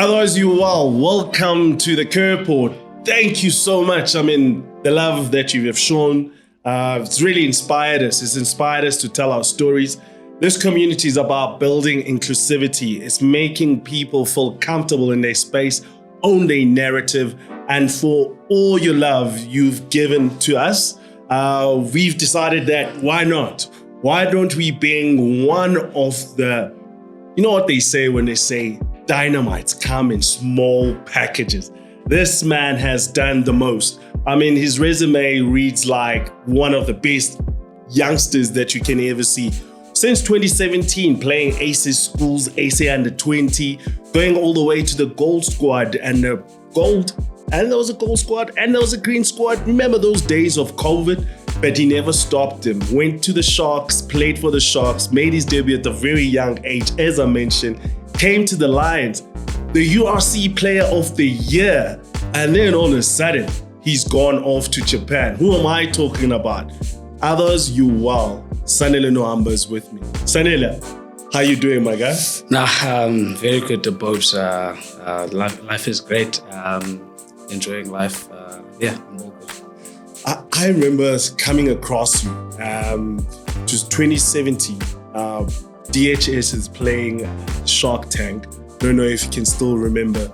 Otherwise, you are welcome to the Cureport. Thank you so much. I mean, the love that you have shown, it's really inspired us. It's inspired us to tell our stories. This community is about building inclusivity. It's making people feel comfortable in their space, own their narrative, and for all your love you've given to us, we've decided that why not? Why don't we bring one of the, you know what they say when they say dynamites come in small packages? This man has done the most. I mean, his resume reads like one of the best youngsters that you can ever see. Since 2017, playing ACES schools, AC under 20, going all the way to the gold squad and the gold, and there was a gold squad and there was a green squad. Remember those days of COVID? But he never stopped him. Went to the Sharks, played for the Sharks, made his debut at a very young age, as I mentioned, came to the Lions, the URC Player of the Year, and then all of a sudden, he's gone off to Japan. Who am I talking about? Others, you well. Sanele Nohamba is with me. Sanele, how you doing, my guy? Very good, the Bobs. Life is great. Enjoying life. I'm all good. I remember coming across you. Just 2017. DHS is playing Shark Tank. Don't know if you can still remember.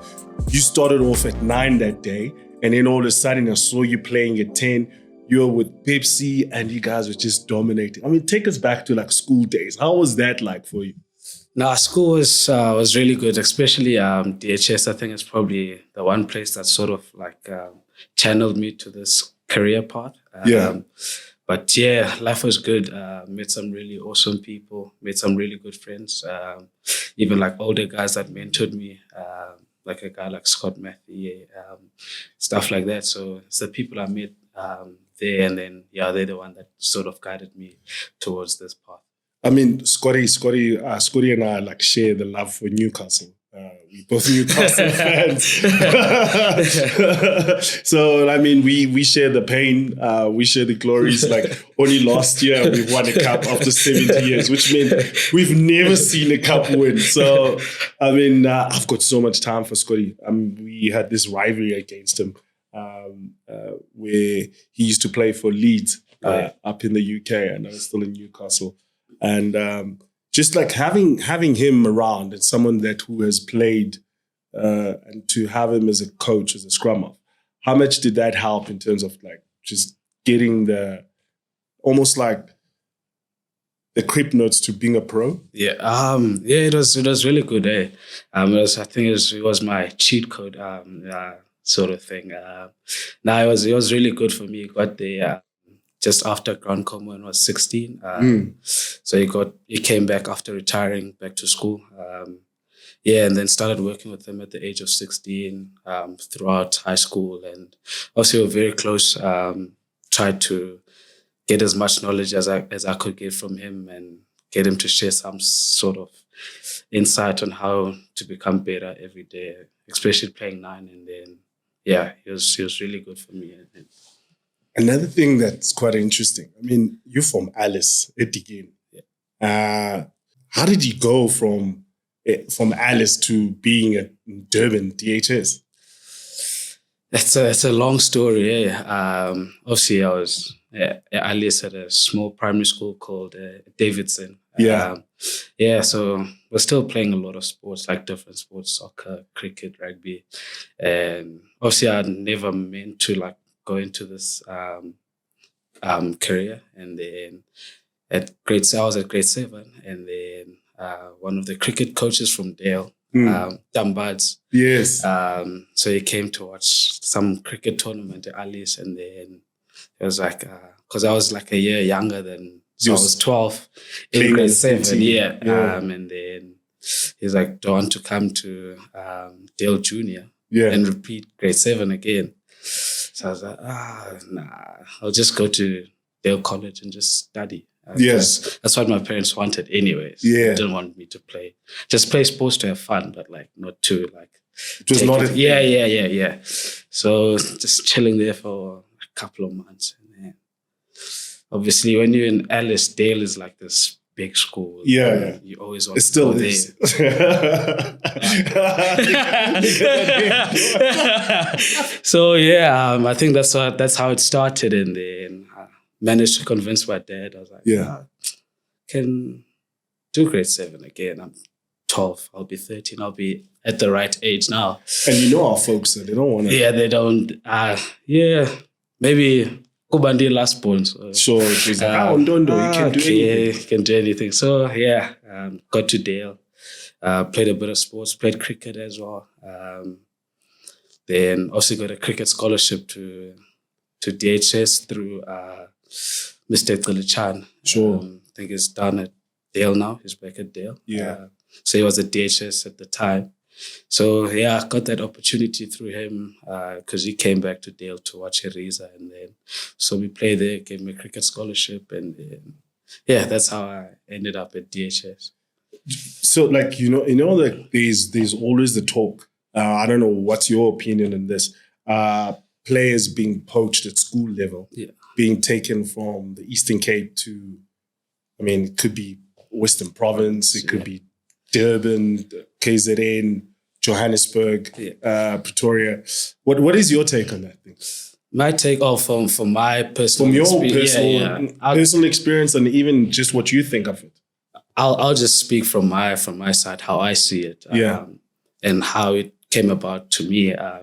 You started off at 9 that day, and then all of a sudden I saw you playing at 10. You were with Pepsi, and you guys were just dominating. I mean, take us back to like school days. How was that like for you? School was really good, especially DHS. I think it's probably the one place that sort of like channeled me to this career path. But yeah, life was good. Met some really awesome people, made some really good friends. Even like older guys that mentored me, like a guy like Scott Matthew, stuff like that. So it's the people I met there, and then they're the one that sort of guided me towards this path. I mean, Scotty and I like share the love for Newcastle. We're both Newcastle fans. So, I mean, we share the pain, we share the glories. Like only last year we won a cup after 70 years, which meant we've never seen a cup win. So, I mean, I've got so much time for Scotty. We had this rivalry against him where he used to play for Leeds up in the UK, and I was still in Newcastle. And just like having him around and someone who has played and to have him as a coach, as a scrum half, how much did that help in terms of like just getting almost like the crib notes to being a pro? It was really good. I think it was my cheat code sort of thing. It was really good for me. Got the just after Grand Como when I was 16. So he came back after retiring back to school. And then started working with him at the age of 16 throughout high school. And also we were very close, tried to get as much knowledge as I could get from him and get him to share some sort of insight on how to become better every day, especially playing 9. And then, he was really good for me. Another thing that's quite interesting, I mean, you're from Alice, Etienne. How did you go from Alice to being at Durban, DHS? It's a long story. Obviously, I was at Alice at a small primary school called Davidson. So we're still playing a lot of sports, like different sports, soccer, cricket, rugby. And obviously, I never meant to like go into this career, and then I was at grade 7, and then one of the cricket coaches from Dale, Dumbards. Yes. So he came to watch some cricket tournament at Alice, and then it was like because I was like a year younger than, so I was 12 in grade 7. And then he's like, "Do you want to come to Dale Junior and repeat grade 7 again?" So I was like, I'll just go to Dale College and just study. That's what my parents wanted anyways. They didn't want me to play. Just play sports to have fun, but like not to like... It was not a... So just chilling there for a couple of months. And then obviously when you're in Alice, Dale is like this big school. Yeah. You always want It to still go is. there. So yeah, I think that's how it started, and then I managed to convince my dad. I was like, Yeah. Can do grade 7 again. I'm 12. I'll be 13. I'll be at the right age now. And you know our folks, so they don't want to. Yeah, they don't. Maybe Kubandi last born. So, Sure, she's like, Ndondo, you can do anything. You can do anything. So yeah, got to Dale. Played a bit of sports. Played cricket as well. Then also got a cricket scholarship to DHS through Mr. Chan. Sure. I think he's done at Dale now. He's back at Dale. Yeah. So he was at DHS at the time. So yeah, I got that opportunity through him because he came back to Dale to watch Eriza, and then so we played there, gave me a cricket scholarship, and then that's how I ended up at DHS. So like like there's always the talk. I don't know what's your opinion on this. Players being poached at school level, being taken from the Eastern Cape to, it could be Western Province, it could be Durban, KZN, Johannesburg, Pretoria. What is your take on that thing? My take, from my personal, from your personal experience, and even just what you think of it. I'll just speak from my side, how I see it, and how it came about to me. I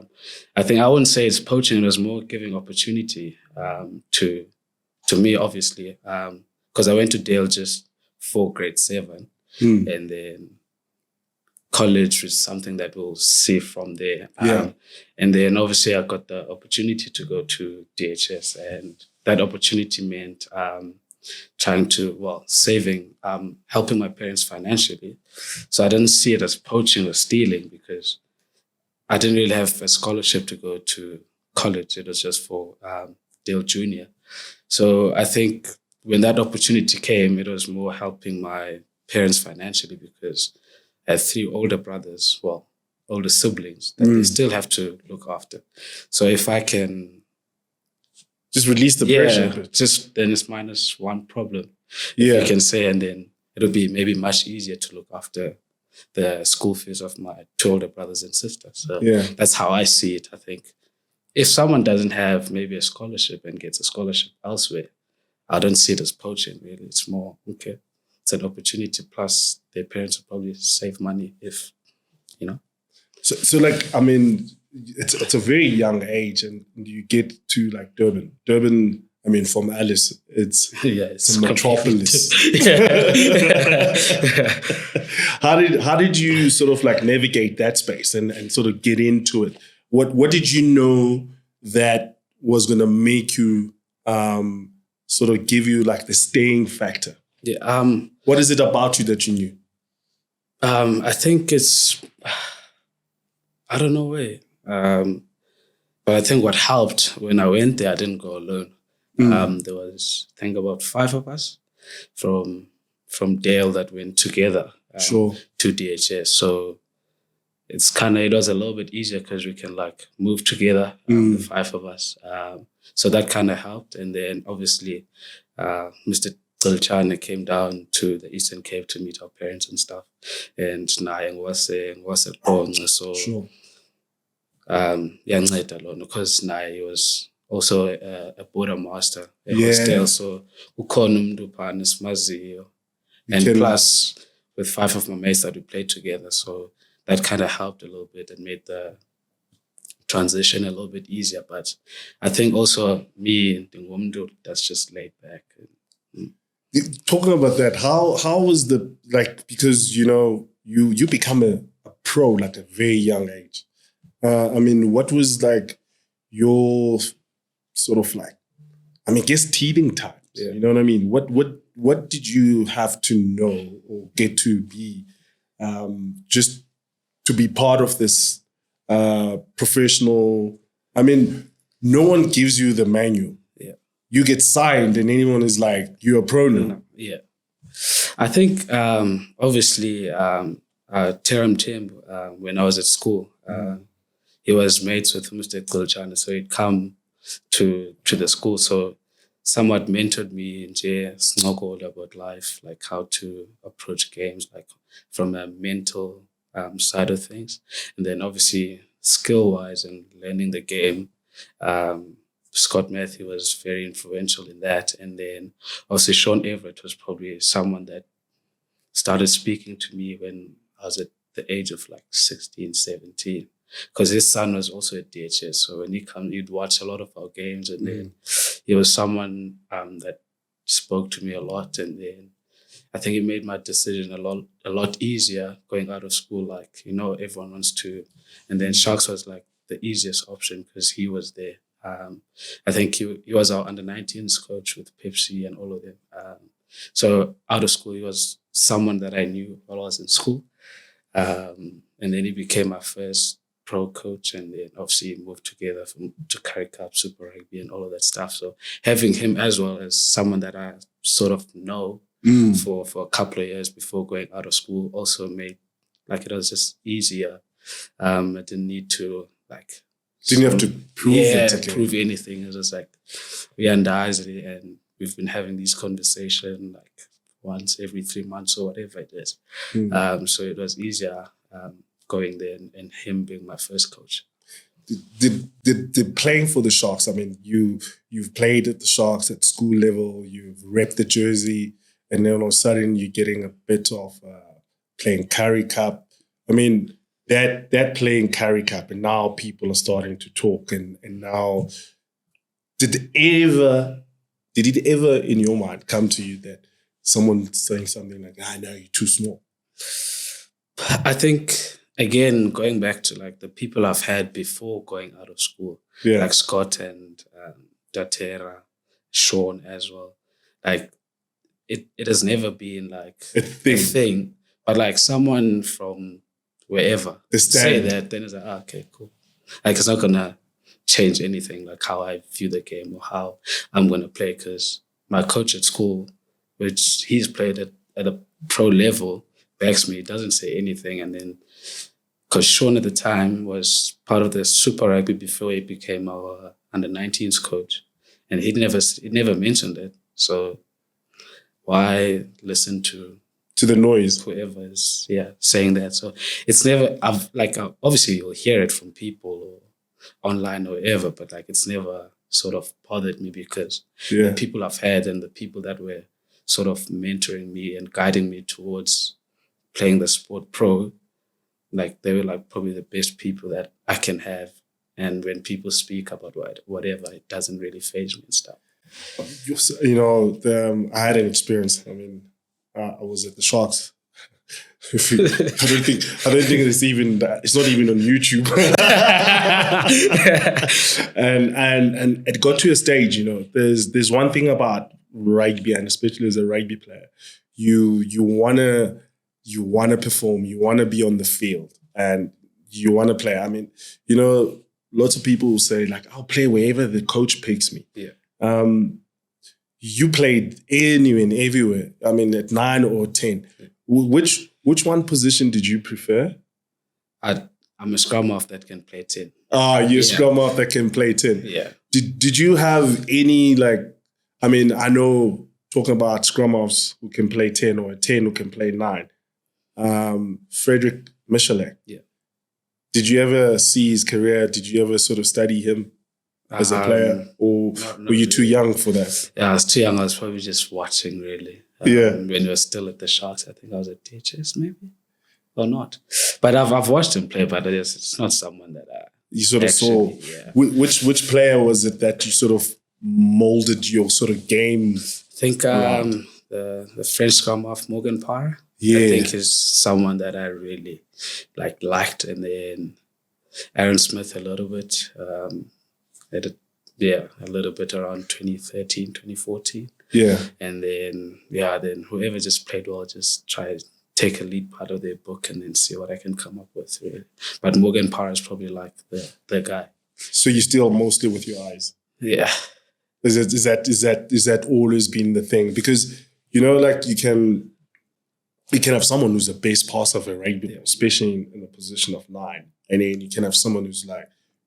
think I wouldn't say it's poaching; it was more giving opportunity to me, obviously, because I went to Dale just for grade 7, and then college was something that we'll see from there. And then obviously I got the opportunity to go to DHS, and that opportunity meant helping my parents financially. So I didn't see it as poaching or stealing because I didn't really have a scholarship to go to college. It was just for Dale Junior. So I think when that opportunity came, it was more helping my parents financially because I have 3 older brothers, older siblings that they still have to look after. So if I can just release the pressure, then it's minus one problem, if you can say, and then it'll be maybe much easier to look after the school fees of my 2 older brothers and sisters. So that's how I see it. I think if someone doesn't have maybe a scholarship and gets a scholarship elsewhere, I don't see it as poaching, really. It's more, it's an opportunity, plus their parents will probably save money if, So it's a very young age, and you get to like Durban. Durban, from Alice, it's a metropolis. How did you sort of like navigate that space and sort of get into it? What did you know that was going to make you sort of give you like the staying factor? What is it about you that you knew? I think it's, I don't know why. But I think what helped when I went there, I didn't go alone. There was, I think, about 5 of us from Dale that went together to DHS. So it was a little bit easier because we can like move together, the 5 of us. So that kind of helped. And then obviously Mr. Chan came down to the Eastern Cape to meet our parents and stuff. And Nayang was at home. So because Naye was also a border master at hostel. So and plus with 5 of my mates that we played together. So that kind of helped a little bit and made the transition a little bit easier. But I think also me, Dingwumdu, that's just laid back. Talking about that, how was because you become a pro like at a very young age. What was like your sort of like, guess teething times? You know what I mean? What did you have to know or get to be just to be part of this professional? No one gives you the manual. You get signed and anyone is like, you're a pro now. Yeah. I think, obviously, Teram Tim, when I was at school, he was mates with Mr. Kulchana, so he'd come to the school. So somewhat mentored me in snuggled about life, like how to approach games, like from a mental side of things. And then obviously skill-wise and learning the game, Scott Matthew was very influential in that. And then also Sean Everett was probably someone that started speaking to me when I was at the age of like 16, 17. Because his son was also at DHS. So when he come, he'd watch a lot of our games. And then he was someone that spoke to me a lot. And then I think it made my decision a lot easier going out of school. Like, everyone wants to. And then Sharks was like the easiest option because he was there. I think he was our under-19s coach with Pepsi and all of them. So out of school, he was someone that I knew while I was in school. And then he became my first pro coach, and then obviously moved together to Currie Cup, Super Rugby, and all of that stuff. So having him as well as someone that I sort of know for a couple of years before going out of school also made like it was just easier. I didn't need to didn't have to prove anything. It was just like we are in Isley and we've been having these conversations like once every 3 months or whatever it is. So it was easier going there and him being my first coach. Did playing for the Sharks, I mean, you've played at the Sharks at school level, you've repped the jersey, and then all of a sudden you're getting a bit of playing Currie Cup. I mean, that playing Currie Cup, and now people are starting to talk, and now did it ever in your mind come to you that someone's saying something like, no, you're too small? I think, again, going back to like the people I've had before going out of school, like Scott and Datera, Sean as well. Like it has never been like a thing. But like someone from wherever say that, then it's like, okay, cool. Like it's not gonna change anything, like how I view the game or how I'm gonna play. Because my coach at school, which he's played at a pro level, backs me. Doesn't say anything, and then. Because Sean at the time was part of the Super Rugby before he became our under-19s coach. And he never mentioned it. So why listen to the noise? Whoever is saying that. So it's never, obviously you'll hear it from people or online or whatever, but like it's never sort of bothered me because the people I've had and the people that were sort of mentoring me and guiding me towards playing the sport pro, like they were like probably the best people that I can have. And when people speak about whatever, it doesn't really faze me and stuff. I had an experience. I mean, I was at the Sharks. I don't think it's not even on YouTube. and it got to a stage, there's one thing about rugby, and especially as a rugby player, you wanna perform, you wanna be on the field, and you wanna play. I mean, lots of people will say like, I'll play wherever the coach picks me. Yeah. You played anywhere and everywhere. I mean, at 9 or 10. Which one position did you prefer? I'm a scrum half that can play 10. You're a scrum half that can play 10. Yeah. Did you have any I know talking about scrum halves who can play 10 or a 10 who can play 9. Frederick Michalek. Yeah. Did you ever see his career? Did you ever sort of study him as a player? Or were you too young for that? Yeah, I was too young. I was probably just watching, really. When he was still at the Sharks, I think I was at DHS maybe, or not. But I've watched him play, but it's not someone that you sort of saw. Yeah. Which player was it that you sort of molded your sort of game? I think the French scrum half, Morgan Parra. Yeah. I think is someone that I really liked, and then Aaron Smith a little bit. A little bit around 2013, 2014. Yeah. And then whoever just played well, just try to take a lead part of their book and then see what I can come up with, really. But Morgan Parra is probably like the guy. So you still mostly with your eyes? Yeah. Is that always been the thing? Because, you can have someone who's the best passer of a rugby, especially in the position of 9. And then you can have someone who's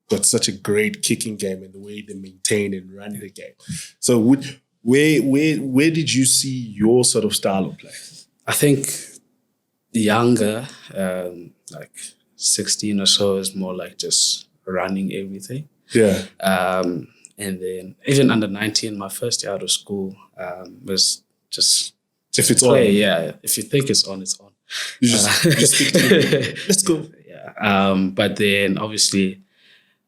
got such a great kicking game and the way they maintain and run the game. So Where did you see your sort of style of play? I think younger, like 16 or so, is more like just running everything. Yeah. And then even under 19, my first year out of school was just If it's play. on. Yeah, if you think it's on, it's on. You just speak to me. Let's go. Yeah. But then obviously,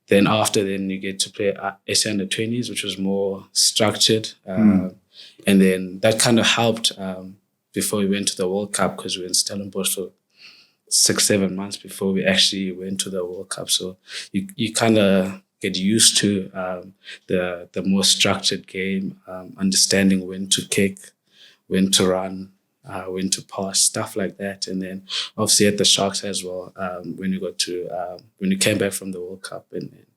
then after then you get to play SA under 20s, which was more structured. And then that kind of helped before we went to the World Cup, because we were in Stellenbosch for 6-7 months before we actually went to the World Cup. So you kind of get used to the more structured game, understanding when to kick, when to run, when to pass, stuff like that. And then obviously at the Sharks as well, when you came back from the World Cup and then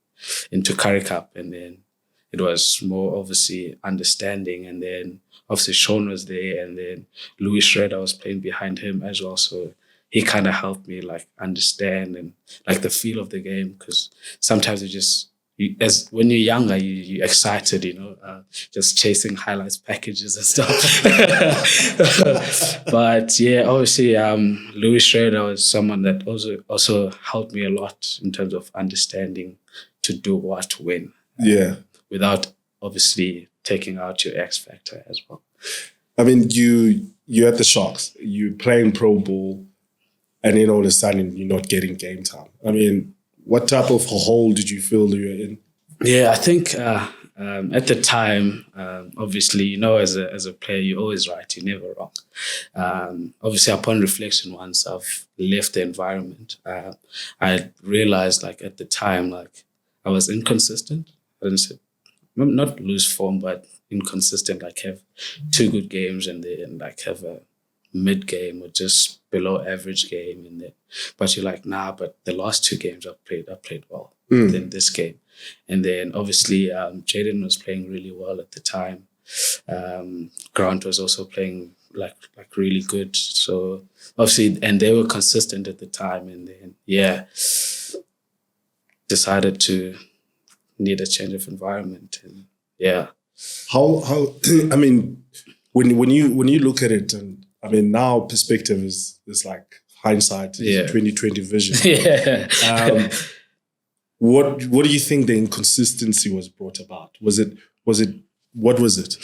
into Currie Cup, and then it was more obviously understanding. And then obviously Sean was there, and then Louis Schroeder was playing behind him as well. So he kind of helped me like understand and like the feel of the game, because sometimes as when you're younger, you're excited, just chasing highlights packages and stuff. But yeah, obviously, Louis Schroeder was someone that also helped me a lot in terms of understanding to do what when. Yeah. Without obviously taking out your X factor as well. I mean, you're at the Sharks, you're playing pro ball, and then all of a sudden you're not getting game time. I mean, what type of hole did you feel you were in? Yeah, I think at the time, obviously, as a player, you're always right, you're never wrong. Obviously, upon reflection, once I've left the environment, I realized like at the time, like I was inconsistent. I didn't say, not lose form, but inconsistent, like have 2 good games and then like have a mid game or just below average game, and then but you're like, nah, but the last 2 games I played well. Then this game, and then obviously Jaden was playing really well at the time. Grant was also playing like really good. So obviously, and they were consistent at the time, and then decided to need a change of environment. And how I mean, when you look at it, and I mean, now perspective is like hindsight, 2020 vision. Yeah. What do you think the inconsistency was brought about? What was it?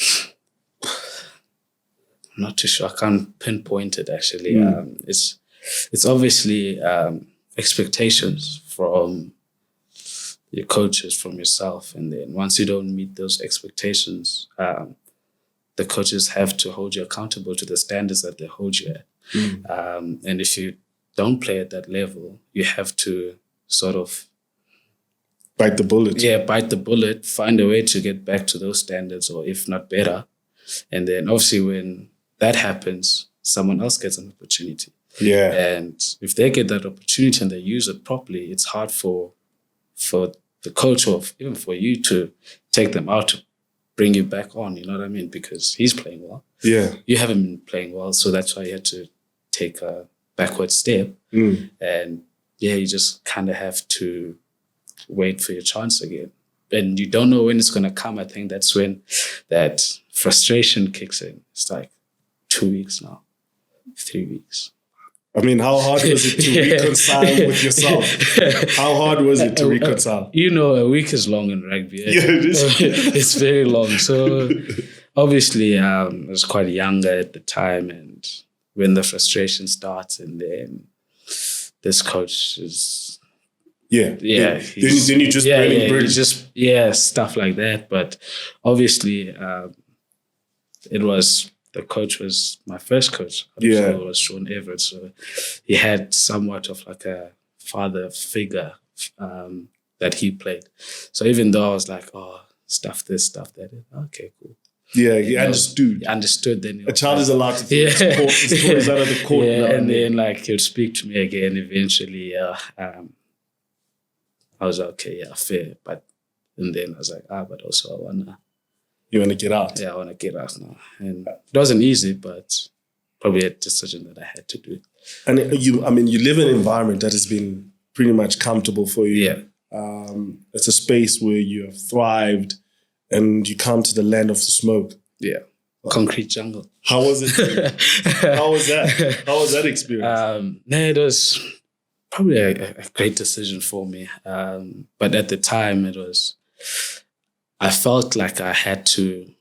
I'm not too sure. I can't pinpoint it actually. It's obviously expectations from your coaches, from yourself, and then once you don't meet those expectations, the coaches have to hold you accountable to the standards that they hold you at. And if you don't play at that level, you have to sort of bite the bullet. Yeah, bite the bullet, find a way to get back to those standards, or if not better. And then obviously when that happens, someone else gets an opportunity. Yeah. And if they get that opportunity and they use it properly, it's hard for the coach, or even for you, to take them out to bring you back on, you know what I mean? Because he's playing well. Yeah. You haven't been playing well, so that's why you had to take a backward step. And you just kind of have to wait for your chance again. And you don't know when it's going to come. I think that's when that frustration kicks in. It's like 2 weeks now, 3 weeks. I mean, how hard was it to reconcile with yourself? How hard was it to reconcile? A week is long in rugby. Yeah, it is. It's very long. So obviously, I was quite younger at the time, and when the frustration starts, and then this coach is... Then you just burning bridges. Stuff like that. But obviously, the coach was my first coach. It was Sean Everett. So he had somewhat of like a father figure that he played. So even though I was like, stuff this, stuff that, okay, cool. Yeah, he understood. He understood. Then a child is allowed to think his toys out of the court. And then like he would speak to me again eventually. I was like, okay, fair. And then I was like, but also You want to get out? Yeah, I want to get out now. And it wasn't easy, but probably a decision that I had to do. And you live in an environment that has been pretty much comfortable for you. Yeah. It's a space where you have thrived, and you come to the land of the smoke. Yeah. Concrete jungle. How was it? How was that? How was that experience? It was probably a great decision for me. But at the time, I felt like I had to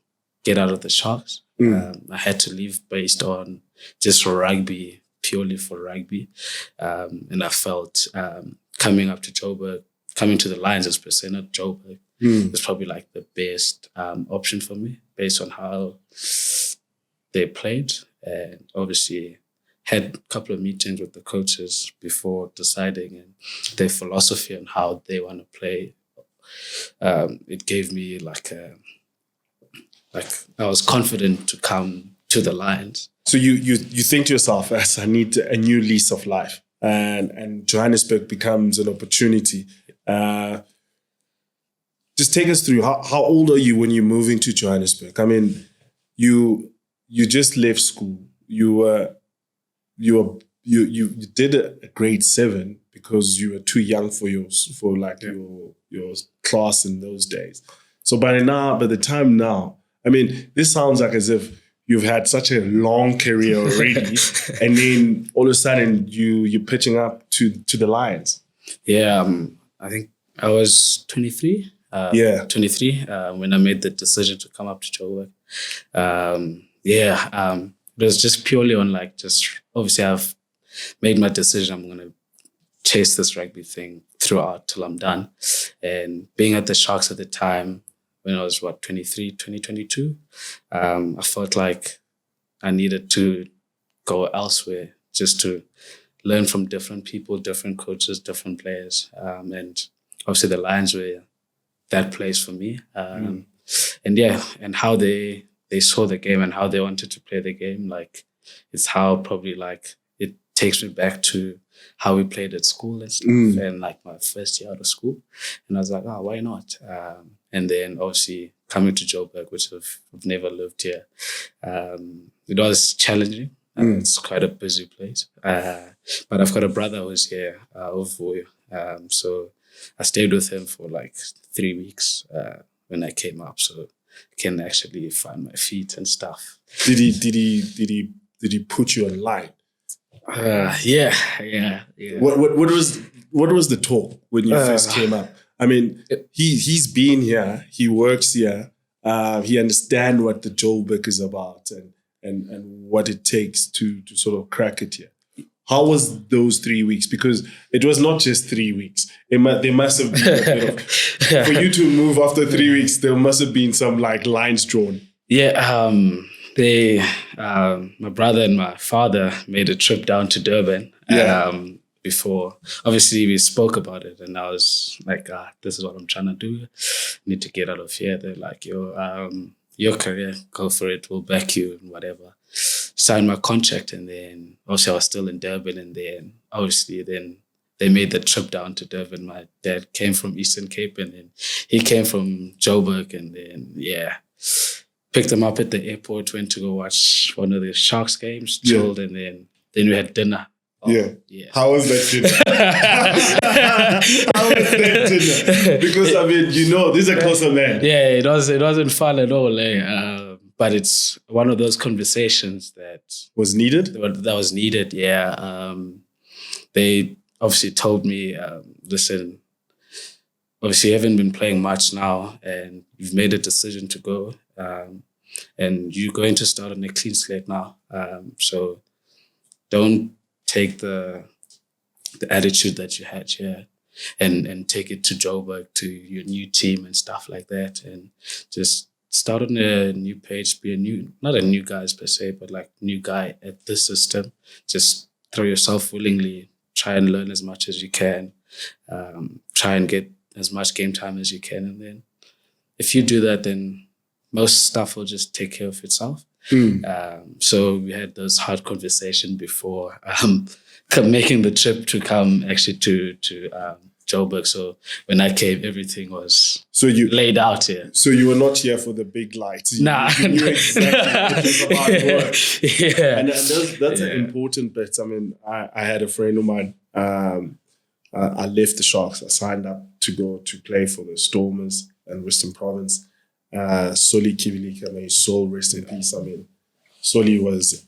get out of the Sharks. I had to leave based on just rugby, purely for rugby. And I felt coming up to Joburg, coming to the Lions as per se, not Joburg, was probably like the best option for me based on how they played. And obviously had a couple of meetings with the coaches before deciding and their philosophy on how they want to play. It gave me like I was confident to come to the Lions. So you think to yourself, as I need a new lease of life, and Johannesburg becomes an opportunity. Just take us through how old are you when you're moving to Johannesburg? I mean, you just left school. You did a grade 7 because you were too young for your class in those days. So by the time now, I mean, this sounds like as if you've had such a long career already, and then all of a sudden you're pitching up to the Lions. Yeah, I think I was 23. 23 when I made the decision to come up to Joburg. It was just purely on obviously I've made my decision. I'm going to chase this rugby thing throughout till I'm done. And being at the Sharks at the time, when I was 23, 2022, I felt like I needed to go elsewhere just to learn from different people, different coaches, different players. And obviously the Lions were that place for me. And how they saw the game and how they wanted to play the game. It's how probably it takes me back to how we played at school and stuff, and my first year out of school. And I was like, why not? And then obviously coming to Joburg, which I've never lived here, it was challenging. It's quite a busy place. But I've got a brother who's here, Ovuyo. So I stayed with him for 3 weeks when I came up, so I can actually find my feet and stuff. Did he put you online? Yeah. What was the talk when you first came up? I mean, he's been here, he works here, he understands what the Joburg is about and what it takes to sort of crack it here. How was those 3 weeks? Because it was not just 3 weeks. There must have been a bit of, for you to move after 3 weeks, there must have been some lines drawn. Yeah, my brother and my father made a trip down to Durban. Before, obviously we spoke about it, and I was like, this is what I'm trying to do. I need to get out of here. They're like, your career, go for it. We'll back you and whatever. Signed my contract, and then obviously I was still in Durban, and then obviously they made the trip down to Durban. My dad came from Eastern Cape, and then he came from Joburg, and then picked him up at the airport, went to go watch one of the Sharks games, chilled, and then we had dinner. How was that dinner? How was that dinner? Because I mean, these are closer men. Yeah, it wasn't fun at all, but it's one of those conversations that was needed. That was needed. Yeah, they obviously told me, listen, obviously you haven't been playing much now, and you've made a decision to go, and you're going to start on a clean slate now. So don't take the attitude that you had here and take it to Joburg, to your new team and stuff like that, and just start on a new page, not a new guy per se, but new guy at this system. Just throw yourself willingly, try and learn as much as you can, try and get as much game time as you can, and then if you do that, then most stuff will just take care of itself. So we had those hard conversations before making the trip to come actually to Joburg. So when I came, everything was laid out here. So you were not here for the big lights. You knew exactly it was hard work. Yeah. And that's an important bit. I mean, I had a friend of mine. I left the Sharks. I signed up to go to play for the Stormers and Western Province. Soli Kivilika, may his soul rest in peace. I mean, Soli was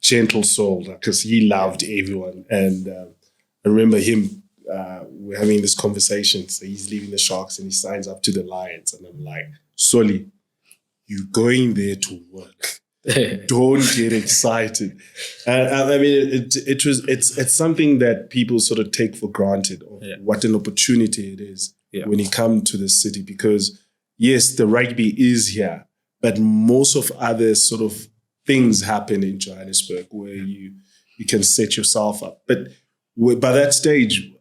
gentle soul because he loved everyone. And I remember him, we're having this conversation. So he's leaving the Sharks and he signs up to the Lions. And I'm like, Soli, you're going there to work. Don't get excited. I mean, it's something that people sort of take for granted. What an opportunity it is when you come to the city, because yes, the rugby is here, but most of other sort of things happen in Johannesburg where you can set yourself up. But by that stage,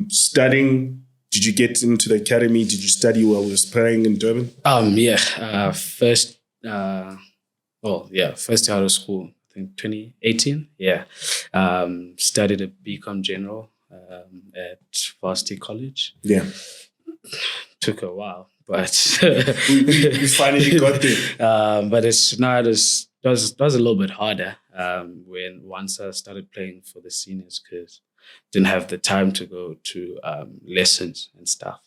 studying, did you get into the academy? Did you study while you were playing in Durban? First year out of school, I think 2018. Studied a BCom General at Varsity College. Yeah. Took a while, but we finally got there. But it was a little bit harder once I started playing for the seniors, because didn't have the time to go to lessons and stuff.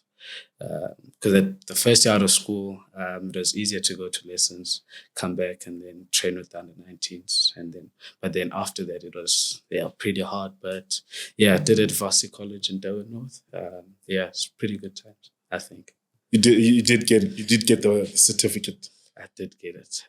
Because at the first year out of school, it was easier to go to lessons, come back, and then train with the under-19s, but then after that it was pretty hard. But I did it at Varsity College in Durban North. It's pretty good times, I think. You did get the certificate. I did get it.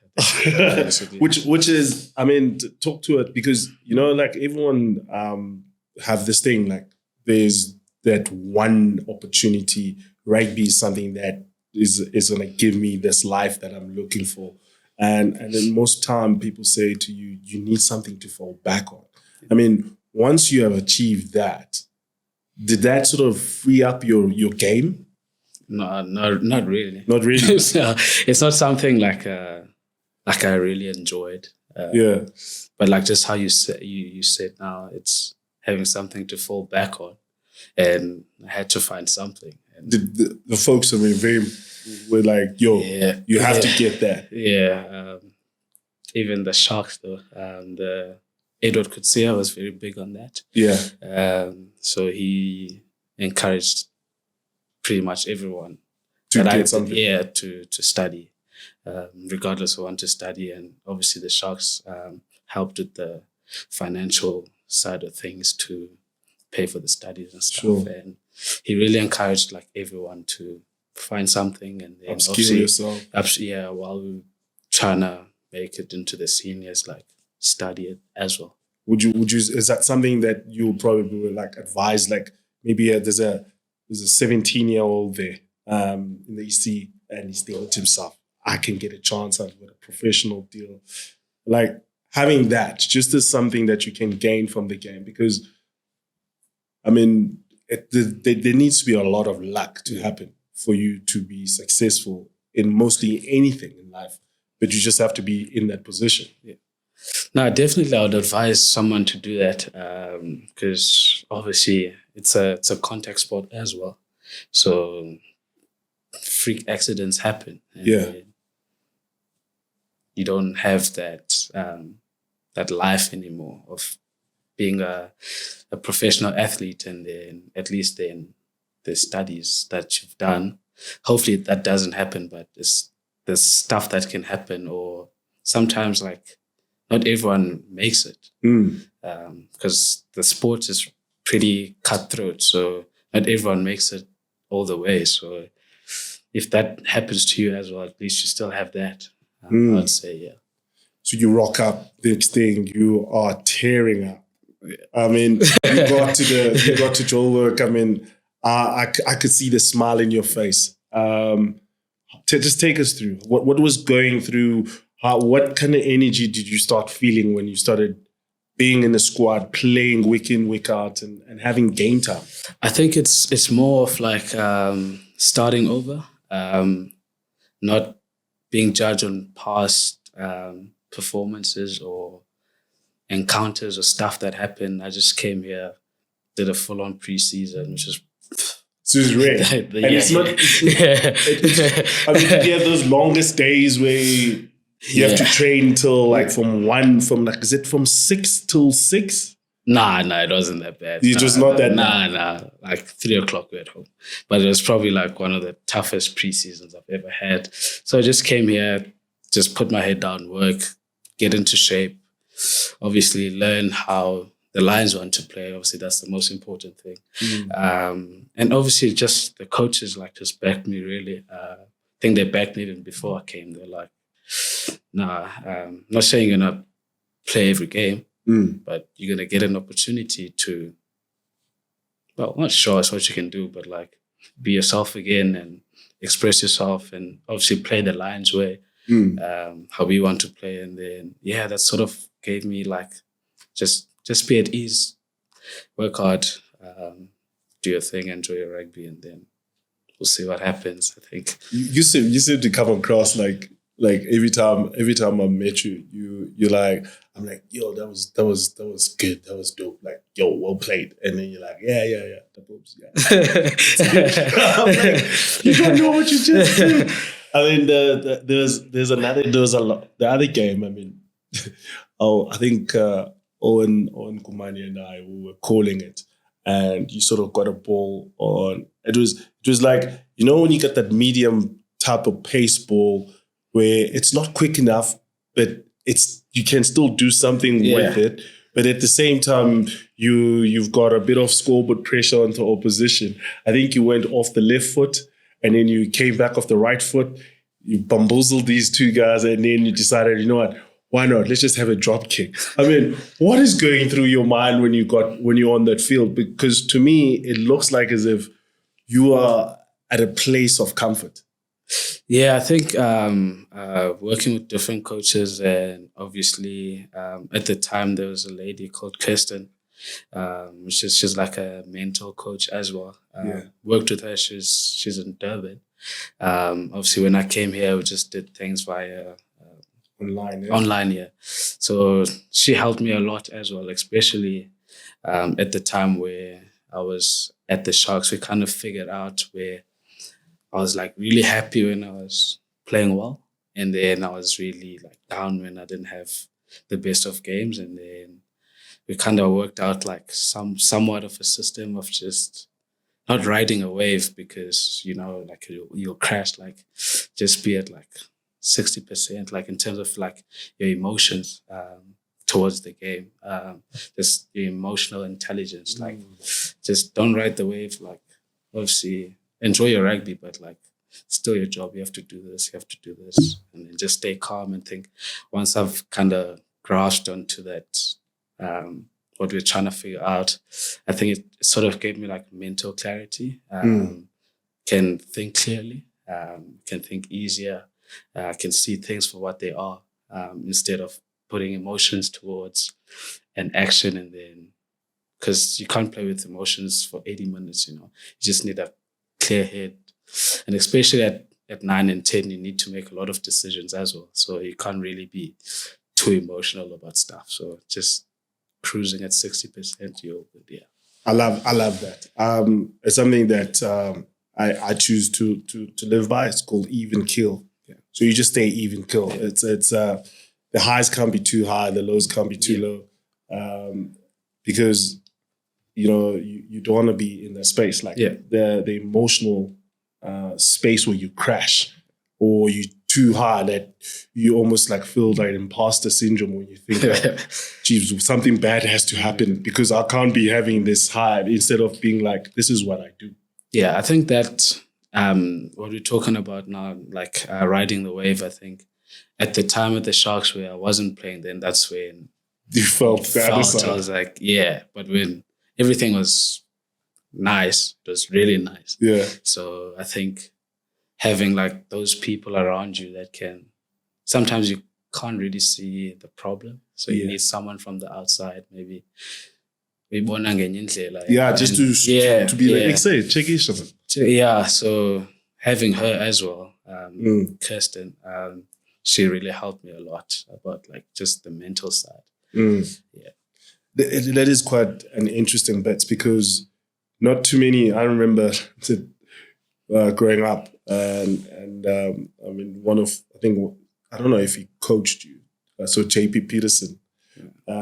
which is, I mean, talk to it, because like everyone have this thing, like there's that one opportunity. Rugby is something that is going to give me this life that I'm looking for. And then most time people say to you, you need something to fall back on. I mean, once you have achieved that, did that sort of free up your game? No, not really. Not really? It's not something like I really enjoyed. But like just how you said now, it's having something to fall back on. And I had to find something. And the folks were like, yo, you have to get that. Yeah. Even the Sharks, though. The Edward Kutsia was very big on that. Yeah. So he encouraged pretty much everyone to get something. Yeah, to study, regardless of want to study. And obviously the Sharks helped with the financial side of things to pay for the studies and stuff. Sure. And he really encouraged like everyone to find something and then upskill yourself. While we were trying to make it into the seniors, like study it as well. Would you is that something that you probably would like advise, like maybe there's a 17-year-old there in the EC and he's thinking to himself, I can get a chance at a professional deal. Like having that just as something that you can gain from the game, because I mean, there needs to be a lot of luck to happen for you to be successful in mostly anything in life, but you just have to be in that position. Yeah. No, definitely I would advise someone to do that because obviously it's a contact sport as well. So freak accidents happen. And you don't have that life anymore of being a professional athlete, and then at least then the studies that you've done. Hopefully that doesn't happen, but there's stuff that can happen, or sometimes like not everyone makes it because the sport is pretty cutthroat. So not everyone makes it all the way. So if that happens to you as well, at least you still have that. I'd say, yeah. So you rock up the next thing, you are tearing up. I mean, you got to Joburg. I mean, I could see the smile in your face. Just take us through what was going through. What kind of energy did you start feeling when you started being in the squad, playing week in, week out, and having game time? I think it's more of like starting over, not being judged on past performances or encounters or stuff that happened. I just came here, did a full-on preseason, which is rare. It's not. I mean, you have those longest days where you have to train till like is it from 6 till 6? Nah, it wasn't that bad. It was not that bad. Nah. Like 3 o'clock we're at home. But it was probably like one of the toughest pre-seasons I've ever had. So I just came here, just put my head down, work, get into shape, obviously learn how the Lions want to play. Obviously, that's the most important thing. And obviously just the coaches like just backed me really. I think they backed me even before I came. They're like, nah, not saying you're not play every game, but you're going to get an opportunity to, well, not sure it's what you can do, but like be yourself again and express yourself and obviously play the Lions way, how we want to play. And then, that sort of gave me like, just be at ease, work hard, do your thing, enjoy your rugby, and then we'll see what happens, I think. You seem to come across like every time I met you, you're like, I'm like, yo, that was good, that was dope, like, yo, well played, and then you're like, yeah, the boobs, yeah. I'm like, you don't know what you just did. I mean, the other game. I mean, I think Owen Kumani and I were calling it, and you sort of got a ball on. It was like, you know, when you get that medium type of pace ball, where it's not quick enough, but you can still do something with it. But at the same time, you've got a bit of scoreboard pressure onto opposition. I think you went off the left foot and then you came back off the right foot. You bamboozled these two guys and then you decided, you know what, why not? Let's just have a drop kick. I mean, what is going through your mind when you're on that field? Because to me, it looks like as if you are at a place of comfort. Yeah, I think working with different coaches, and obviously at the time there was a lady called Kirsten, she's like a mentor coach as well. Worked with her. She's in Durban. Obviously, when I came here, we just did things via online. Yeah. So she helped me a lot as well, especially at the time where I was at the Sharks. We kind of figured out where I was like really happy when I was playing well, and then I was really like down when I didn't have the best of games, and then we kind of worked out like somewhat of a system of just not riding a wave, because you know, like you'll crash, like just be at like 60%, like in terms of like your emotions towards the game, just your emotional intelligence, like just don't ride the wave, like obviously enjoy your rugby, but like still your job. You have to do this, and then just stay calm and think. Once I've kind of grasped onto that, what we're trying to figure out, I think it sort of gave me like mental clarity. Can think clearly, can think easier, can see things for what they are, instead of putting emotions towards an action, and then, because you can't play with emotions for 80 minutes, you know. You just need a clear head, and especially at 9 and 10, you need to make a lot of decisions as well, so you can't really be too emotional about stuff. So just cruising at 60%, you're good. Yeah, I love that. It's something that I choose to live by. It's called evenkill. So you just stay evenkill. It's the highs can't be too high, the lows can't be too low, because you know, you don't want to be in that space, like the emotional space where you crash, or you too high that you almost like feel like imposter syndrome when you think like, geez, something bad has to happen because I can't be having this high, instead of being like, this is what I do. Yeah, I think that what we're talking about now, like riding the wave, I think at the time at the Sharks where I wasn't playing, then that's when you felt that. I was like, but when everything was nice, it was really nice. Yeah. So I think having like those people around you that can, sometimes you can't really see the problem. So you need someone from the outside, maybe. Just to be like, say, check it out. Yeah, so having her as well, Kirsten, she really helped me a lot about like just the mental side. Yeah. That is quite an interesting bit, because not too many, I remember growing up, and I mean, I don't know if he coached you. So JP Peterson.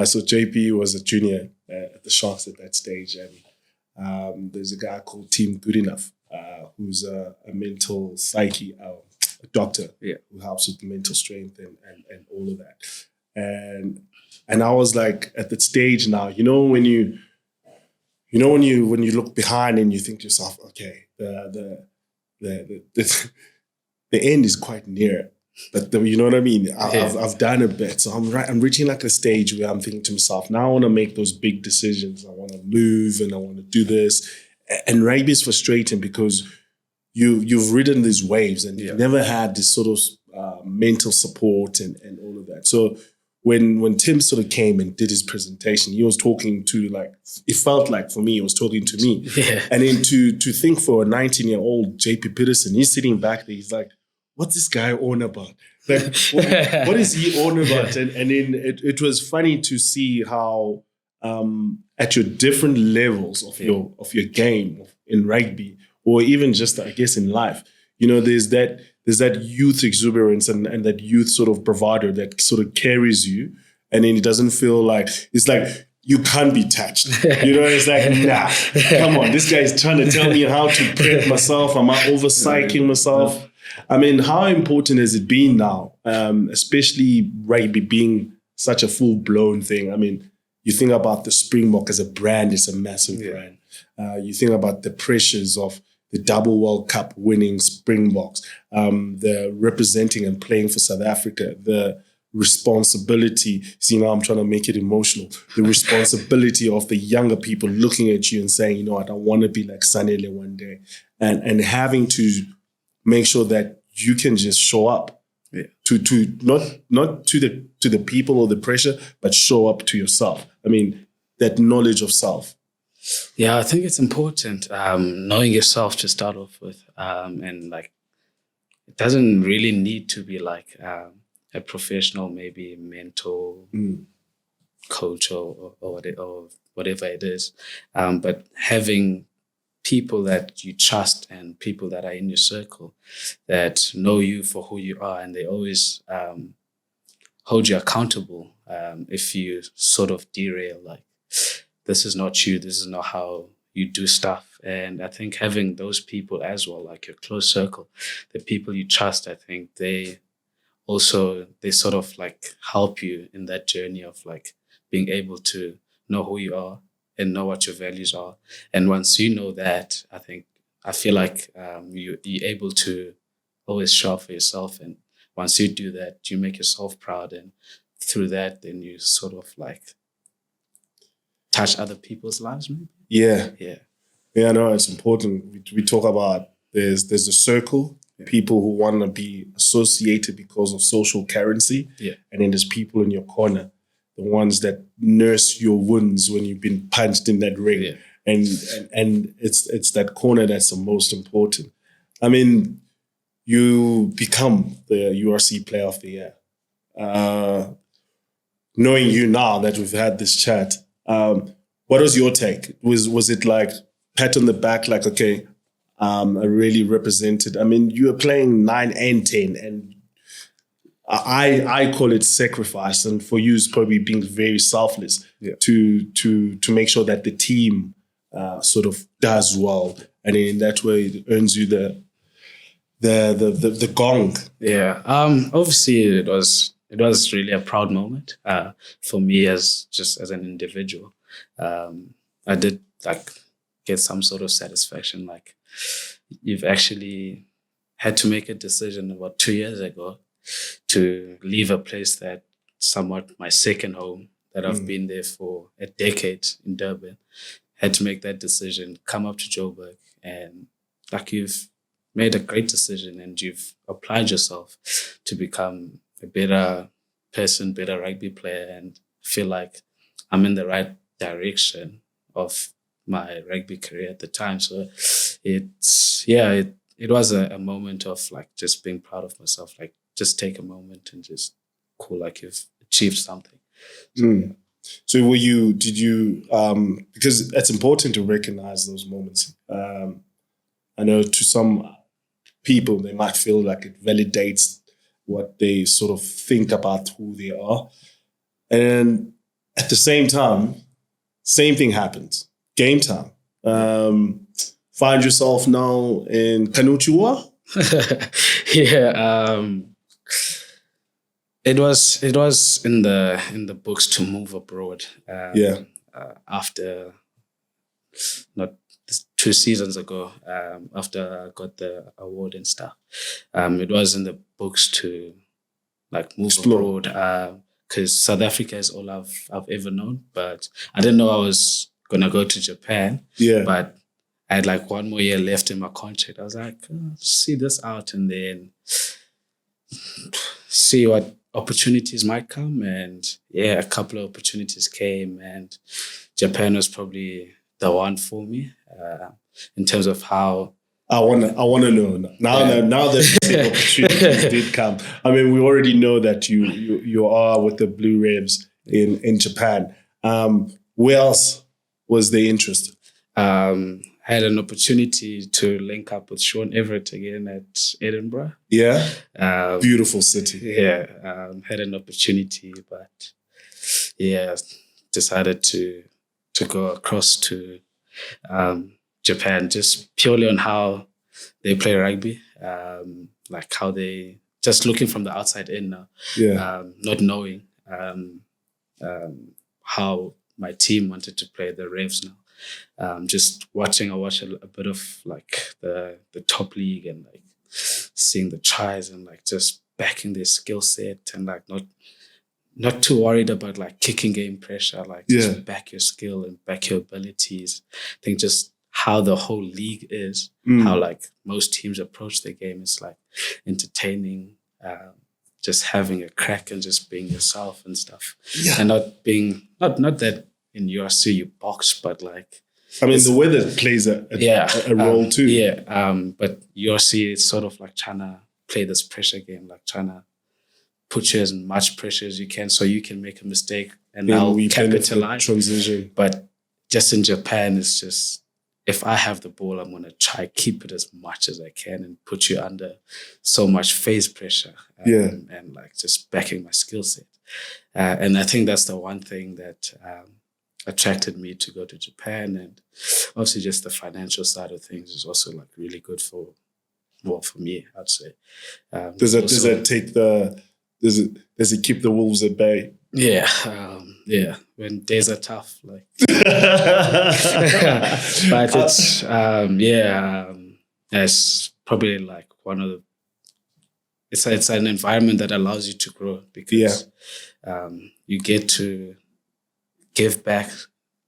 So JP was a junior the Sharks at that stage. And there's a guy called Team Good Enough, who's a mental psyche a doctor who helps with mental strength and all of that. And I was like at that stage now, when you look behind and you think to yourself, okay, the end is quite near, but you know what I mean? I've done a bit. So I'm reaching like a stage where I'm thinking to myself, now I want to make those big decisions. I want to move and I want to do this. And rugby is frustrating because you've ridden these waves and you've never had this sort of mental support and all of that. So when Tim sort of came and did his presentation, he was talking to it felt like for me, he was talking to me. Yeah. And then to think for a 19-year-old JP Peterson, he's sitting back there, he's like, what's this guy on about? Like, what is he on about? And then it was funny to see how at your different levels of your game in rugby, or even just, I guess, in life, there's that youth exuberance and that youth sort of bravado that sort of carries you. And then it doesn't feel like, it's like, you can't be touched. It's like, nah, come on. This guy's trying to tell me how to prep myself. Am I over-psyching myself? I mean, how important has it been now, especially rugby being such a full-blown thing? I mean, you think about the Springbok as a brand, it's a massive brand. You think about the pressures of the double World Cup winning Springboks, the representing and playing for South Africa, the responsibility, I'm trying to make it emotional, the responsibility of the younger people looking at you and saying, you know what, I want to be like Sanele one day, and having to make sure that you can just show up to not to the people or the pressure, but show up to yourself. I mean, that knowledge of self. Yeah, I think it's important knowing yourself to start off with, and like it doesn't really need to be like a professional, maybe mentor coach or whatever it is, but having people that you trust and people that are in your circle that know you for who you are, and they always hold you accountable if you sort of derail, like, this is not you, this is not how you do stuff. And I think having those people as well, like your close circle, the people you trust, I think they sort of like help you in that journey of like being able to know who you are and know what your values are. And once you know that, I feel like you're able to always show up for yourself. And once you do that, you make yourself proud. And through that, then you sort of like touch other people's lives, maybe. Yeah, no, it's important. We talk about there's a circle, people who want to be associated because of social currency, and then there's people in your corner, the ones that nurse your wounds when you've been punched in that ring, and it's that corner that's the most important. I mean, you become the URC Player of the Year. Knowing you now that we've had this chat. What was your take? Was it like pat on the back, like, okay, I really represented? I mean, you were playing 9 and 10, and I call it sacrifice, and for you, it's probably being very selfless to make sure that the team sort of does well, and in that way, it earns you the gong. Yeah. Obviously, it was really a proud moment for me as an individual. I did like get some sort of satisfaction. Like, you've actually had to make a decision about 2 years ago to leave a place that somewhat my second home, that I've been there for a decade in Durban. Had to make that decision, come up to Joburg, and like, you've made a great decision and you've applied yourself to become a better person, better rugby player, and feel like I'm in the right direction of my rugby career at the time. So it was a moment of like just being proud of myself, like just take a moment and just cool, like you've achieved something. So did you, because it's important to recognize those moments. I know to some people, they might feel like it validates what they sort of think about who they are. And at the same time, same thing happens. Game time. Find yourself now in Konnichiwa? Yeah. It was in the books to move abroad. After not 2 seasons ago, after I got the award and stuff, it was in the books to like move abroad. Because South Africa is all I've ever known, but I didn't know I was gonna go to Japan. Yeah. But I had like 1 more year left in my contract. I was like, see this out and then see what opportunities might come. And yeah, a couple of opportunities came, and Japan was probably the one for me in terms of how. I wanna know now that the opportunities did come. I mean, we already know that you are with the Blue Rebs in Japan. Where else was the interest? Had an opportunity to link up with Sean Everett again at Edinburgh. Yeah, beautiful city. Yeah, had an opportunity, but yeah, decided to go across to Japan just purely on how they play rugby, like how they just looking from the outside in now, not knowing how my team wanted to play the Revs now. Just I watch a bit of like the top league and like seeing the tries and like just backing their skill set and like not too worried about like kicking game pressure, like just back your skill and back your abilities. I think just how the whole league is, how like most teams approach the game is like entertaining, just having a crack and just being yourself and stuff. Yeah. And not being not that in URC you box, but like I mean the weather plays a role too. Yeah. But URC is sort of like trying to play this pressure game, like trying to put you as much pressure as you can so you can make a mistake and now capitalize. Transition. But just in Japan, it's just if I have the ball, I'm gonna try keep it as much as I can and put you under so much phase pressure. And like just backing my skill set. And I think that's the one thing that attracted me to go to Japan, and obviously just the financial side of things is also like really good for me, I'd say. Does it keep the wolves at bay? Yeah, when days are tough, like. But it's probably like one of the. It's an environment that allows you to grow because you get to give back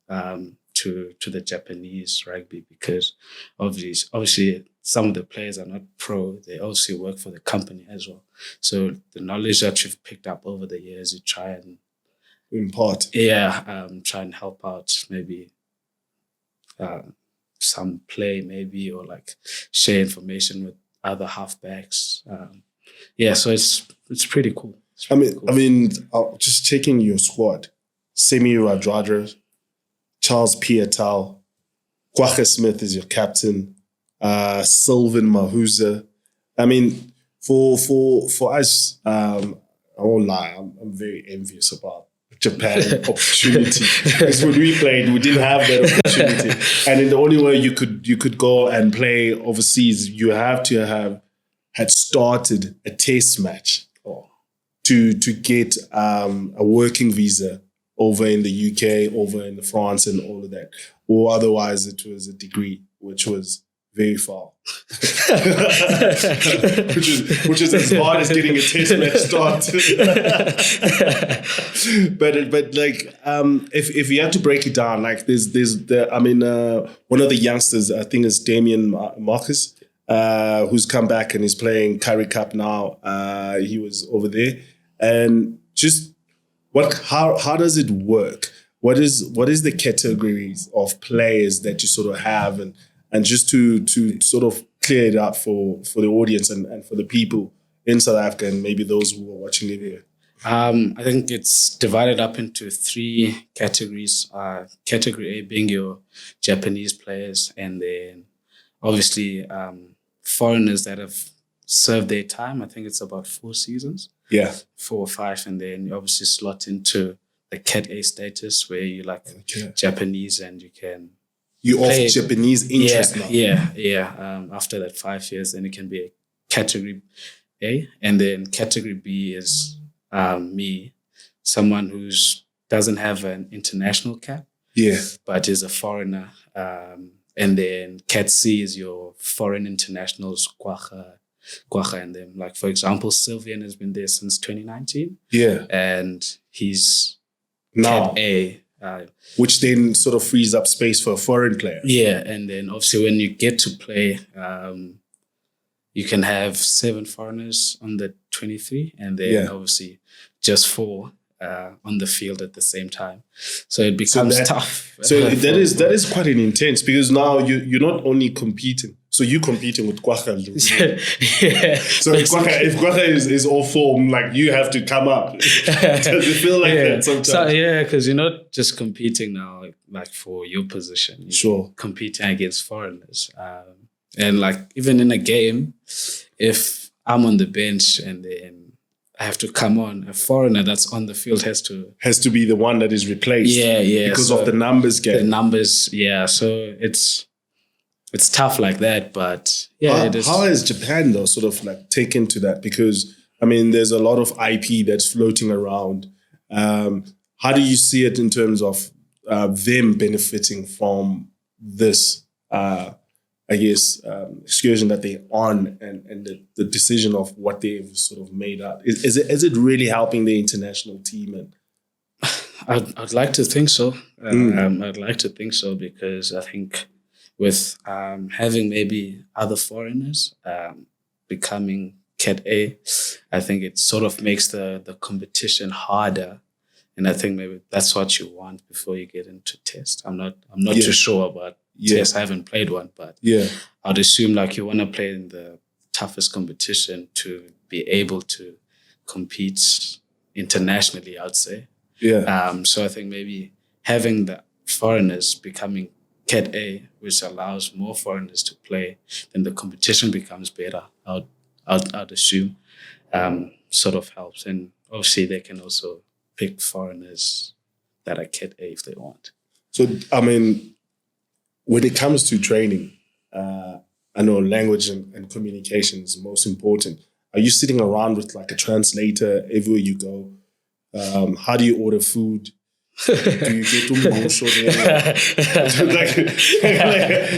to the Japanese rugby because obviously some of the players are not pro. They also work for the company as well. So the knowledge that you've picked up over the years, you try and impart. Try and help out maybe some play maybe or like share information with other halfbacks. So it's pretty cool. I mean, just checking your squad: Semi Radradra, Charles Piatal, Kwagga Smith is your captain, Sylvan Mahuza. I mean, for us, I won't lie, I'm very envious about Japan opportunity because when we played, we didn't have that opportunity, and then the only way you could go and play overseas, you have to have had started a test match to get a working visa over in the UK, over in France, and all of that, or otherwise it was a degree, which was very far, which is as hard as getting a test match started. but like if you had to break it down, like there's one of the youngsters, I think is Damien Marcus, who's come back and is playing Currie Cup now. He was over there, and just how does it work? What is the categories of players that you sort of have, and just to sort of clear it up for the audience and for the people in South Africa and maybe those who are watching it here? I think it's divided up into 3 categories. Category A being your Japanese players, and then obviously foreigners that have served their time. I think it's about 4 seasons. 4 or 5, and then you obviously slot into the Cat A status where you like Japanese and you can. You offer Japanese interest now. Yeah. After that 5 years, then it can be a category A, and then category B is me, someone who's doesn't have an international cap, but is a foreigner. And then Cat C is your foreign internationals, Kwacha and them. Like, for example, Sylvian has been there since 2019. Yeah. And he's now Cat A. Which then sort of frees up space for a foreign player. Yeah, and then obviously when you get to play, you can have 7 foreigners on the 23, and then obviously just 4 on the field at the same time. So it becomes tough. So that is quite an intense, because now you're not only competing. So you're competing with Kwacha. Yeah. So if Kwacha is all form, like you have to come up. Does it feel like that sometimes? So, because you're not just competing now like for your position. You're competing against foreigners. And like even in a game, if I'm on the bench and then I have to come on, a foreigner that's on the field has to be the one that is replaced. Yeah. Because of the numbers game. The numbers, So it's tough like that, but it is. How has Japan though sort of like taken to that? Because I mean, there's a lot of IP that's floating around. How do you see it in terms of them benefiting from this? Excursion that they're on and the decision of what they've sort of made up. Is it really helping the international team? And I'd like to think so. I'd like to think so, because I think with having maybe other foreigners becoming Cat A, I think it sort of makes the competition harder. And I think maybe that's what you want before you get into test. I'm not too sure about test. I haven't played one, but I'd assume like you want to play in the toughest competition to be able to compete internationally, I'd say. So I think maybe having the foreigners becoming Cat A, which allows more foreigners to play, then the competition becomes better. I'd assume sort of helps, and obviously they can also pick foreigners that are Cat A if they want. So I mean, when it comes to training, I know language and communication is most important. Are you sitting around with like a translator everywhere you go? How do you order food? Do you get umgosho there?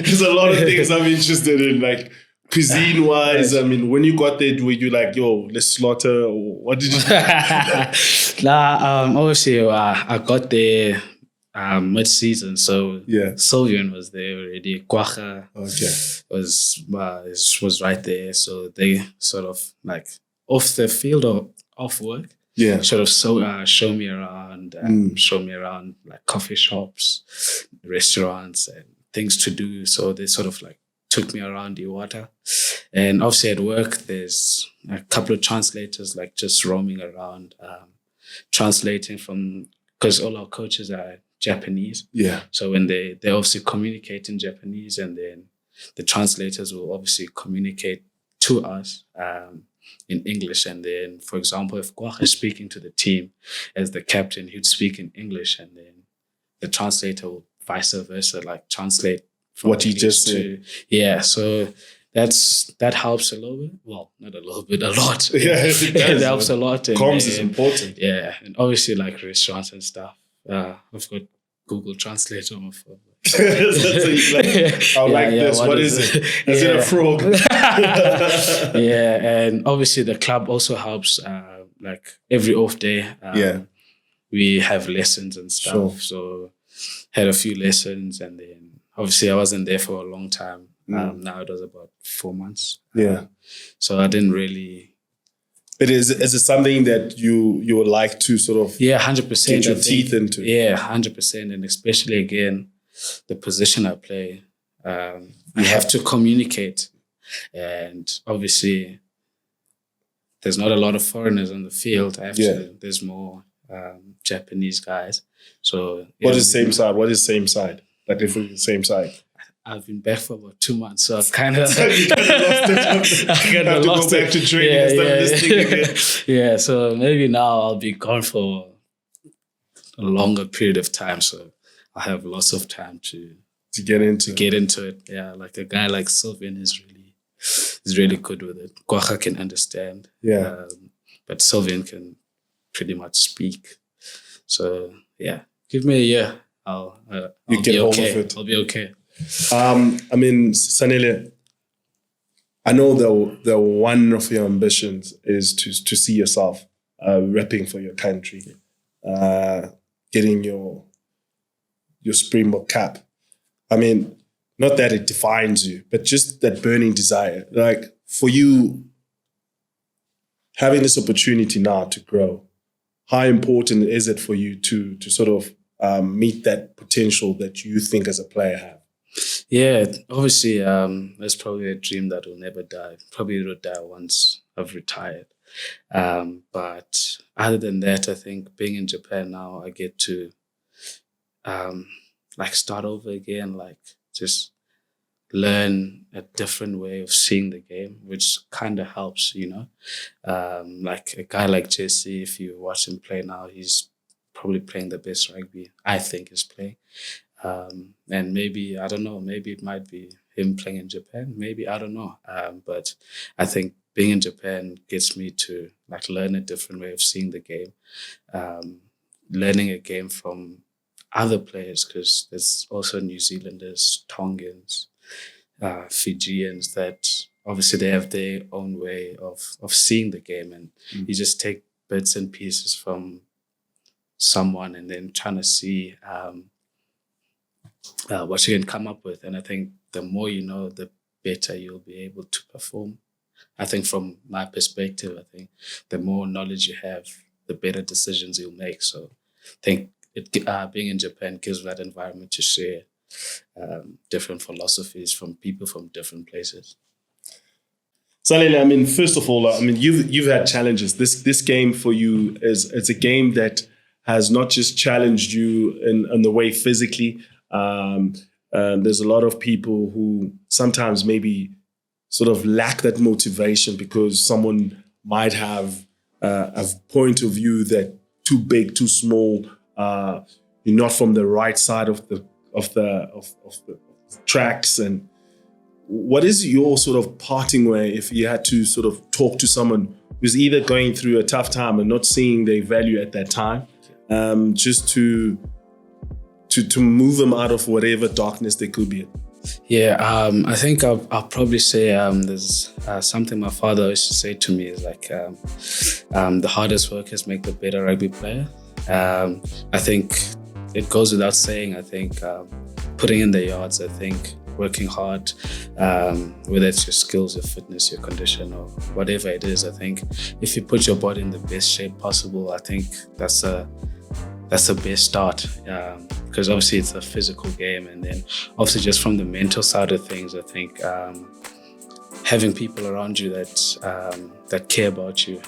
There's a lot of things I'm interested in, like cuisine-wise. I mean, when you got there, were you like, yo, let's slaughter? Or what did you do? Obviously, I got there mid-season, so Sylvian was there already. Kwacha was right there, so they sort of like off the field or off work. Sort of show me around like coffee shops, restaurants, and things to do. So they sort of like took me around the water. And obviously at work, there's a couple of translators like just roaming around, translating from, because all our coaches are Japanese. So when they obviously communicate in Japanese, and then the translators will obviously communicate to us in English. And then, for example, if Kwach is speaking to the team as the captain, he'd speak in English, and then the translator will vice versa, like translate from what you just said. So that helps a little bit. Well, not a little bit, a lot. It helps a lot. Comms is important. And obviously like restaurants and stuff. I've got Google Translate on my phone. So you're like, this. What is it? Is it a frog? And obviously the club also helps. Like every off day, we have lessons and stuff. So had a few lessons, and then obviously I wasn't there for a long time. Now it was about 4 months. So I didn't really. Is it something that you would like to sort of 100% get your teeth into? 100%, and especially again the position I play, you have to communicate, and obviously there's not a lot of foreigners on the field. There's more Japanese guys. So what is same side? What is same side? Like if it's the same side. I've been back for about 2 months, so I've kind of lost it. I have to go back to training and start listening again. So maybe now I'll be gone for a longer period of time, so I have lots of time to get into it. Yeah, like a guy like Sylvian is really good with it. Kwacha can understand. Yeah. But Sylvian can pretty much speak. So yeah, give me a year. I'll be okay. I'll be okay. I mean, Sanele, I know that one of your ambitions is to see yourself repping for your country, getting your Springbok cap. I mean, not that it defines you, but just that burning desire. Like for you, having this opportunity now to grow, how important is it for you to sort of meet that potential that you think as a player have? Yeah, obviously, that's probably a dream that will never die. Probably will die once I've retired. But other than that, I think being in Japan now, I get to like start over again, like just learn a different way of seeing the game, which kind of helps, you know. Like a guy like Jesse, if you watch him play now, he's probably playing the best rugby I think he's playing. And maybe, I don't know, maybe it might be him playing in Japan. Maybe, I don't know. But I think being in Japan gets me to like learn a different way of seeing the game. Learning a game from other players, because there's also New Zealanders, Tongans, Fijians that obviously they have their own way of seeing the game, and you just take bits and pieces from someone and then trying to see what you can come up with. And I think the more you know, the better you'll be able to perform. I think from my perspective, I think the more knowledge you have, the better decisions you'll make. So I think being in Japan gives that environment to share different philosophies from people from different places. Sanele, I mean, first of all, I mean, you've had challenges. This game for you is a game that has not just challenged you in the way physically. There's a lot of people who sometimes maybe sort of lack that motivation because someone might have a point of view that too big, too small. You're not from the right side of the tracks. And what is your sort of parting way if you had to sort of talk to someone who's either going through a tough time and not seeing their value at that time, just to move them out of whatever darkness they could be in? Yeah, I think I'll probably say there's something my father used to say to me is like the hardest workers make the better rugby player. I think it goes without saying. I think putting in the yards, I think working hard, whether it's your skills, your fitness, your condition, or whatever it is, I think if you put your body in the best shape possible, I think that's the best start. Because obviously it's a physical game, and then obviously just from the mental side of things, I think having people around you that care about you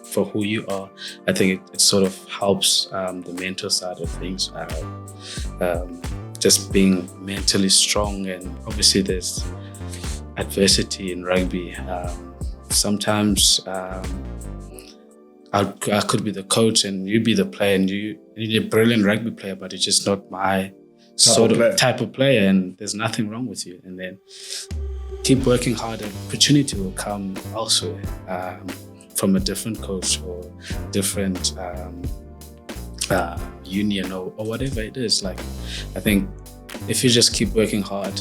for who you are, I think it sort of helps the mental side of things. Just being mentally strong, and obviously there's adversity in rugby. Sometimes I could be the coach and you be the player, and you're a brilliant rugby player, but it's just not my type of player, and there's nothing wrong with you. And then keep working hard, and opportunity will come elsewhere from a different coach or different union or whatever it is. Like, I think if you just keep working hard,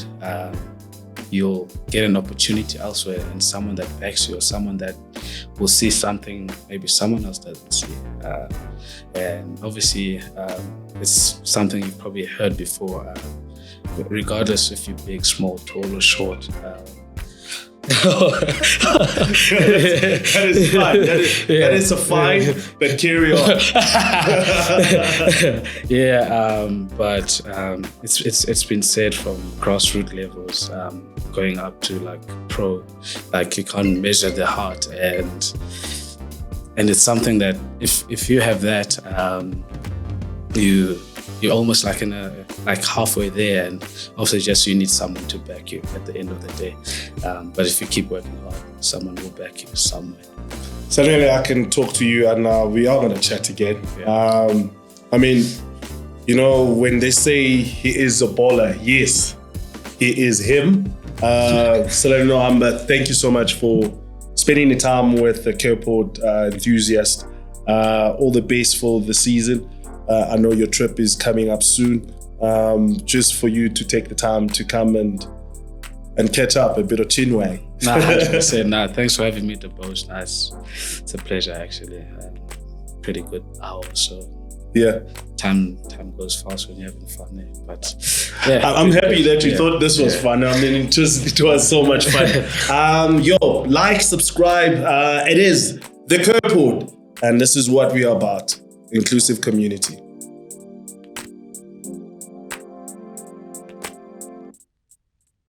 you'll get an opportunity elsewhere, and someone that backs you, or someone that will see something maybe someone else doesn't see. And obviously, it's something you've probably heard before, regardless if you're big, small, tall, or short. That is fine. That is a fine, but carry on. But it's been said from grassroots levels, going up to like pro, like you can't measure the heart, and it's something that if you have that, you're almost like halfway there, and also just you need someone to back you at the end of the day. But if you keep working hard, someone will back you somewhere. Sanele, I can talk to you, and we are going to chat again. I mean, you know, when they say he is a baller, yes, he is him. Sanele Nohamba, thank you so much for spending the time with the Kerport enthusiast. All the best for the season. I know your trip is coming up soon. Just for you to take the time to come and catch up, a bit of chinwag. Nah, 100%. Nah, thanks for having me, the boss. Nice. It's a pleasure, actually. Pretty good hour, so yeah. Time goes fast when you're having fun. But yeah, I'm happy that you thought this was fun. I mean, it was so much fun. Like, subscribe. It is the Kerport, and this is what we are about: inclusive community.